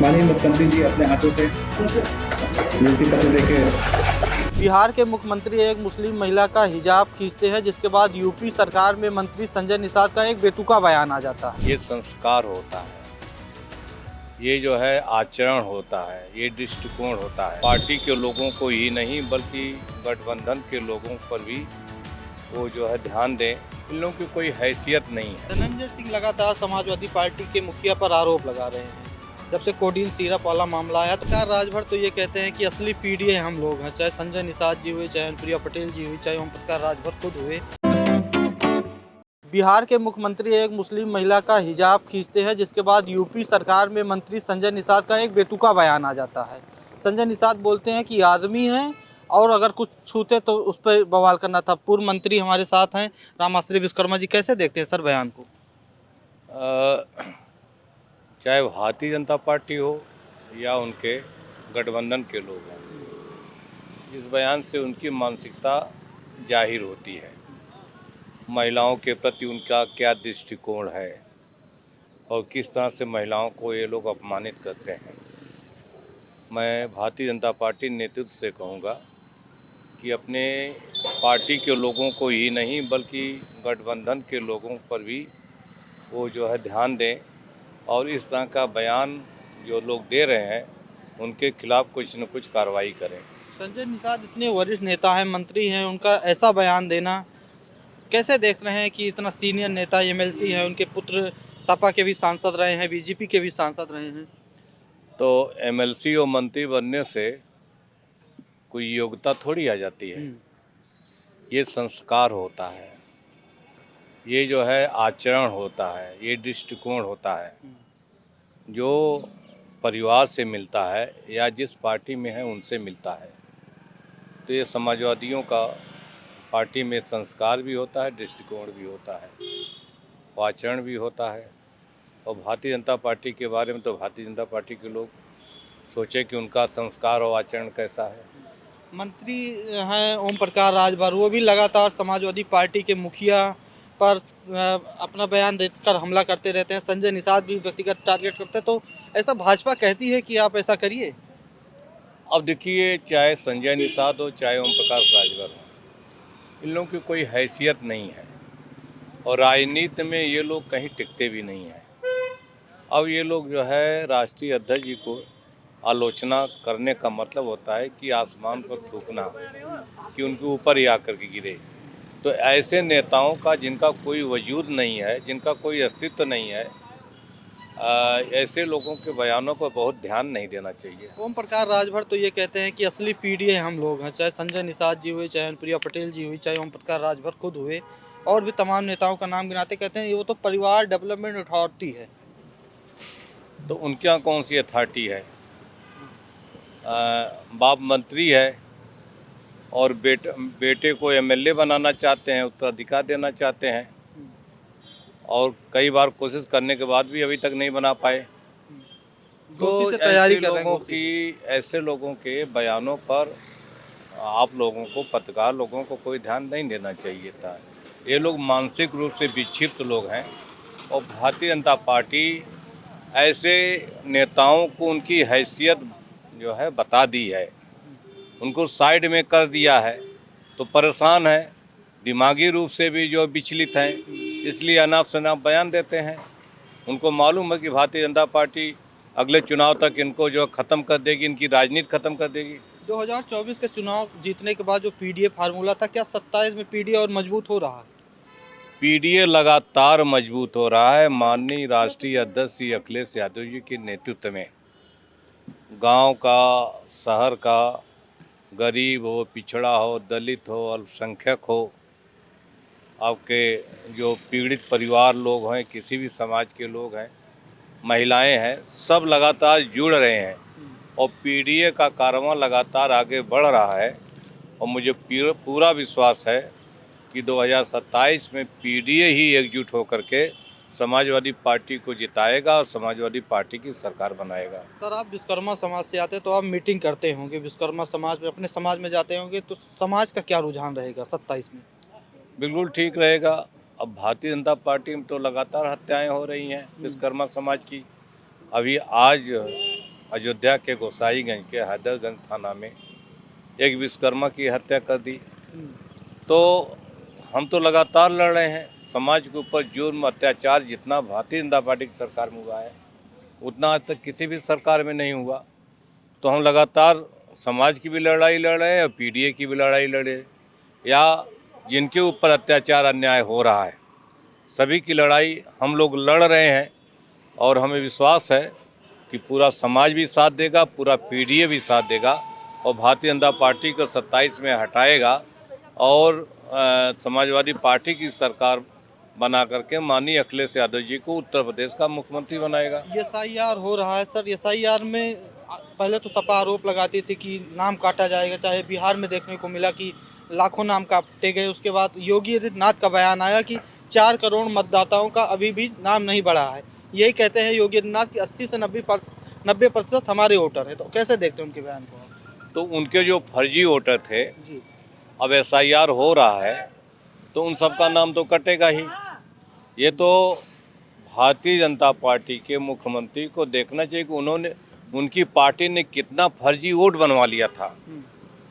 माननीय मुख्यमंत्री जी अपने हाथों से नियुक्ति पत्र देके बिहार के मुख्यमंत्री एक मुस्लिम महिला का हिजाब खींचते हैं, जिसके बाद यूपी सरकार में मंत्री संजय निषाद का एक बेतुका बयान आ जाता है। ये संस्कार होता है, ये जो है आचरण होता है, ये दृष्टिकोण होता है। पार्टी के लोगों को ही नहीं बल्कि गठबंधन के लोगों पर भी वो जो है ध्यान दें। इन लोगों की कोई हैसियत नहीं है। धनंजय सिंह लगातार समाजवादी पार्टी के मुखिया पर आरोप लगा रहे हैं। जब से कोडीन सिरप वाला मामला आया तो राजभर तो ये कहते हैं कि असली पीडीए हम लोग हैं, चाहे संजय निषाद जी हुए, चाहे अनुप्रिया पटेल जी हुई, चाहे ओम प्रकाश राजभर खुद हुए। बिहार के मुख्यमंत्री एक मुस्लिम महिला का हिजाब खींचते हैं, जिसके बाद यूपी सरकार में मंत्री संजय निषाद का एक बेतुका बयान आ जाता है। संजय निषाद बोलते हैं कि आदमी हैं और अगर कुछ छूते तो उस पर बवाल करना था। पूर्व मंत्री हमारे साथ हैं रामाश्री विश्वकर्मा जी, कैसे देखते हैं सर बयान को? चाहे भारतीय जनता पार्टी हो या उनके गठबंधन के लोग हैं, इस बयान से उनकी मानसिकता जाहिर होती है। महिलाओं के प्रति उनका क्या दृष्टिकोण है और किस तरह से महिलाओं को ये लोग अपमानित करते हैं। मैं भारतीय जनता पार्टी नेतृत्व से कहूँगा कि अपने पार्टी के लोगों को ही नहीं बल्कि गठबंधन के लोगों पर भी वो जो है ध्यान दें और इस तरह का बयान जो लोग दे रहे हैं उनके खिलाफ कुछ न कुछ कार्रवाई करें। संजय निषाद इतने वरिष्ठ नेता हैं, मंत्री हैं, उनका ऐसा बयान देना कैसे देख रहे हैं कि इतना सीनियर नेता एमएलसी हैं, उनके पुत्र सपा के भी सांसद रहे हैं, बीजेपी के भी सांसद रहे हैं। तो एमएलसी और मंत्री बनने से कोई योग्यता थोड़ी आ जाती है। ये संस्कार होता है, ये जो है आचरण होता है, ये दृष्टिकोण होता है जो परिवार से मिलता है या जिस पार्टी में है उनसे मिलता है। तो ये समाजवादियों का पार्टी में संस्कार भी होता है, दृष्टिकोण भी होता है, आचरण भी होता है। और भारतीय जनता पार्टी के बारे में तो भारतीय जनता पार्टी के लोग सोचे कि उनका संस्कार और आचरण कैसा है। मंत्री हैं ओम प्रकाश राजभर, वो भी लगातार समाजवादी पार्टी के मुखिया पर अपना बयान देकर हमला करते रहते हैं। संजय निषाद भी व्यक्तिगत टारगेट करते हैं, तो ऐसा भाजपा कहती है कि आप ऐसा करिए। अब देखिए, चाहे संजय निषाद हो चाहे ओम प्रकाश राजभर हो, इन लोगों की कोई हैसियत नहीं है और राजनीति में ये लोग कहीं टिकते भी नहीं हैं। अब ये लोग जो है राष्ट्रीय अध्यक्ष जी को आलोचना करने का मतलब होता है कि आसमान पर थूकना, कि उनके ऊपर ही आकर के गिरे। तो ऐसे नेताओं का जिनका कोई वजूद नहीं है, जिनका कोई अस्तित्व नहीं है, ऐसे लोगों के बयानों पर बहुत ध्यान नहीं देना चाहिए। ओम प्रकाश राजभर तो ये कहते हैं कि असली पीडीए हम लोग हैं, चाहे संजय निषाद जी हुए, चाहे अनुप्रिया पटेल जी हुई, चाहे ओम प्रकाश राजभर खुद हुए, और भी तमाम नेताओं का नाम गिनाते कहते हैं वो तो परिवार डेवलपमेंट अथॉरिटी है। तो उनके यहाँ कौन सी अथॉरिटी है? बाप मंत्री है और बेटे को एमएलए बनाना चाहते हैं, उत्तराधिकार देना चाहते हैं और कई बार कोशिश करने के बाद भी अभी तक नहीं बना पाए। तो ऐसे लोगों के बयानों पर आप लोगों को, पत्रकार लोगों को कोई ध्यान नहीं देना चाहिए था। ये लोग मानसिक रूप से विक्षिप्त लोग हैं और भारतीय जनता पार्टी ऐसे नेताओं को उनकी हैसियत जो है बता दी है, उनको साइड में कर दिया है, तो परेशान है, दिमागी रूप से भी जो विचलित हैं, इसलिए अनाप शनाप बयान देते हैं। उनको मालूम है कि भारतीय जनता पार्टी अगले चुनाव तक इनको जो ख़त्म कर देगी, इनकी राजनीति ख़त्म कर देगी। 2024 के चुनाव जीतने के बाद जो पीडीए फार्मूला था, क्या 27 में पीडीए और मजबूत हो रहा है? पीडीए लगातार मजबूत हो रहा है। माननीय राष्ट्रीय अध्यक्ष श्री अखिलेश यादव जी के नेतृत्व में गांव का, शहर का, गरीब हो, पिछड़ा हो, दलित हो, अल्पसंख्यक हो, आपके जो पीड़ित परिवार लोग हैं, किसी भी समाज के लोग हैं, महिलाएं हैं, सब लगातार जुड़ रहे हैं और पीडीए का कारवां लगातार आगे बढ़ रहा है। और मुझे पूरा विश्वास है कि 2027 में पीडीए ही एकजुट होकर के समाजवादी पार्टी को जिताएगा और समाजवादी पार्टी की सरकार बनाएगा। सर, आप विश्वकर्मा समाज से आते हैं तो आप मीटिंग करते होंगे, विश्वकर्मा समाज में अपने समाज में जाते होंगे, तो समाज का क्या रुझान रहेगा 27 में? बिल्कुल ठीक रहेगा। अब भारतीय जनता पार्टी में तो लगातार हत्याएं हो रही हैं विश्वकर्मा समाज की। अभी आज अयोध्या के गोसाईगंज के हैदरगंज थाना में एक विश्वकर्मा की हत्या कर दी। तो हम तो लगातार लड़ रहे हैं। समाज के ऊपर जुर्म अत्याचार जितना भारतीय जनता पार्टी की सरकार में हुआ है उतना आज तक किसी भी सरकार में नहीं हुआ। तो हम लगातार समाज की भी लड़ाई लड़ रहे हैं और पीडीए की भी लड़ाई लड़ रहे हैं, या जिनके ऊपर अत्याचार अन्याय हो रहा है सभी की लड़ाई हम लोग लड़ रहे हैं। और हमें विश्वास है कि पूरा समाज भी साथ देगा, पूरा पीडीए भी साथ देगा और भारतीय जनता पार्टी को 27 में हटाएगा और समाजवादी पार्टी की सरकार बना करके माननीय अखिलेश यादव जी को उत्तर प्रदेश का मुख्यमंत्री बनाएगा। एसआईआर हो रहा है सर, एसआईआर में पहले तो सपा आरोप लगाती थी कि नाम काटा जाएगा, चाहे बिहार में देखने को मिला कि लाखों नाम काटे गए। उसके बाद योगी आदित्यनाथ का बयान आया कि 4 करोड़ मतदाताओं का अभी भी नाम नहीं बढ़ा है। यही कहते हैं योगी आदित्यनाथ कि 80 से 90% हमारे वोटर हैं। तो कैसे देखते हैं उनके बयान को? तो उनके जो फर्जी वोटर थे जी, अब एसआईआर हो रहा है तो उन सबका नाम तो कटेगा ही। ये तो भारतीय जनता पार्टी के मुख्यमंत्री को देखना चाहिए कि उनकी पार्टी ने कितना फर्जी वोट बनवा लिया था।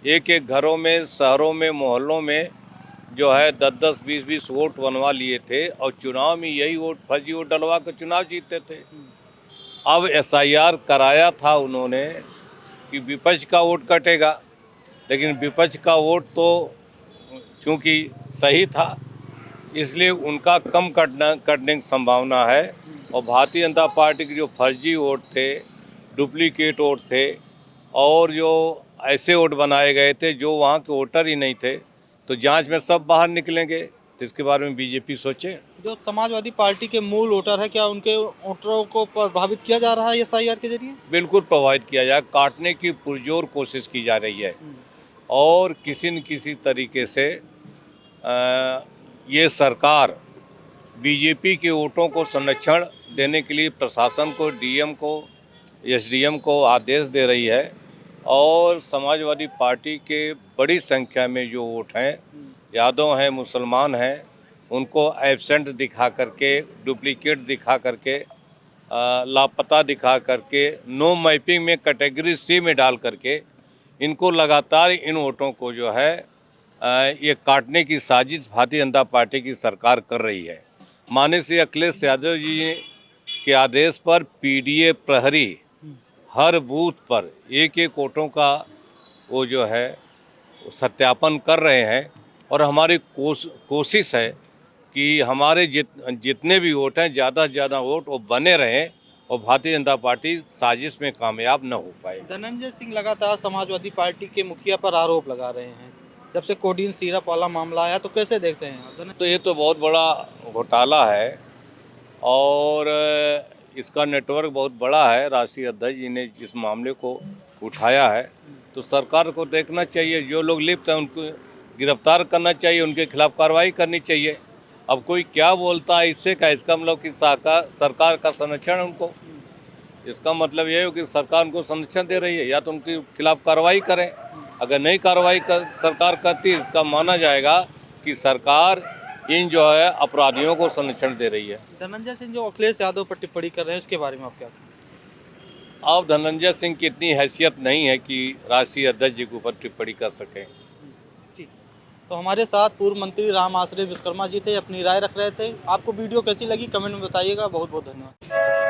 एक एक घरों में, शहरों में, मोहल्लों में जो है 10-10, 20-20 वोट बनवा लिए थे और चुनाव में यही वोट फर्जी वोट डलवा कर चुनाव जीतते थे। अब एसआईआर कराया था उन्होंने कि विपक्ष का वोट कटेगा, लेकिन विपक्ष का वोट तो चूँकि सही था इसलिए उनका कम कटने की संभावना है। और भारतीय जनता पार्टी के जो फर्जी वोट थे, डुप्लीकेट वोट थे और जो ऐसे वोट बनाए गए थे जो वहाँ के वोटर ही नहीं थे, तो जांच में सब बाहर निकलेंगे। तो इसके बारे में बीजेपी सोचे। जो समाजवादी पार्टी के मूल वोटर है, क्या उनके वोटरों को प्रभावित किया जा रहा है एसआईआर के जरिए? बिल्कुल प्रभावित किया जाए, काटने की पुरजोर कोशिश की जा रही है और किसी न किसी तरीके से ये सरकार बीजेपी के वोटों को संरक्षण देने के लिए प्रशासन को, डीएम को, एसडीएम को आदेश दे रही है। और समाजवादी पार्टी के बड़ी संख्या में जो वोट हैं, यादव हैं, मुसलमान हैं, उनको एब्सेंट दिखा करके, डुप्लीकेट दिखा करके, लापता दिखा करके, नो मैपिंग में कैटेगरी सी में डाल करके इनको लगातार इन वोटों को जो है ये काटने की साजिश भारतीय जनता पार्टी की सरकार कर रही है। माननीय श्री अखिलेश यादव जी के आदेश पर पीडीए प्रहरी हर बूथ पर एक एक वोटों का वो जो है सत्यापन कर रहे हैं और हमारी कोशिश है कि हमारे जितने भी वोट हैं ज़्यादा से ज़्यादा वोट वो बने रहें और भारतीय जनता पार्टी साजिश में कामयाब न हो पाए। धनंजय सिंह लगातार समाजवादी पार्टी के मुखिया पर आरोप लगा रहे हैं जब से कोडीन सिरप वाला मामला आया, तो कैसे देखते हैं? तो ये तो बहुत बड़ा घोटाला है और इसका नेटवर्क बहुत बड़ा है। राष्ट्रीय अध्यक्ष जी ने जिस मामले को उठाया है तो सरकार को देखना चाहिए, जो लोग लिप्त हैं उनको गिरफ्तार करना चाहिए, उनके खिलाफ कार्रवाई करनी चाहिए। अब कोई क्या बोलता है इससे का, इसका मतलब कि सरकार का संरक्षण है उनको, इसका मतलब ये है कि सरकार उनको संरक्षण दे रही है, या तो उनके खिलाफ कार्रवाई करें। अगर नहीं कार्रवाई सरकार करती है इसका माना जाएगा कि सरकार इन जो है अपराधियों को संरक्षण दे रही है। धनंजय सिंह जो अखिलेश यादव पर टिप्पणी कर रहे हैं उसके बारे में आप क्या? अब धनंजय सिंह की इतनी हैसियत नहीं है कि राष्ट्रीय अध्यक्ष जी के ऊपर टिप्पणी कर सकें। ठीक, तो हमारे साथ पूर्व मंत्री राम आश्रय विश्वकर्मा जी थे, अपनी राय रख रहे थे। आपको वीडियो कैसी लगी कमेंट में बताइएगा। बहुत बहुत धन्यवाद।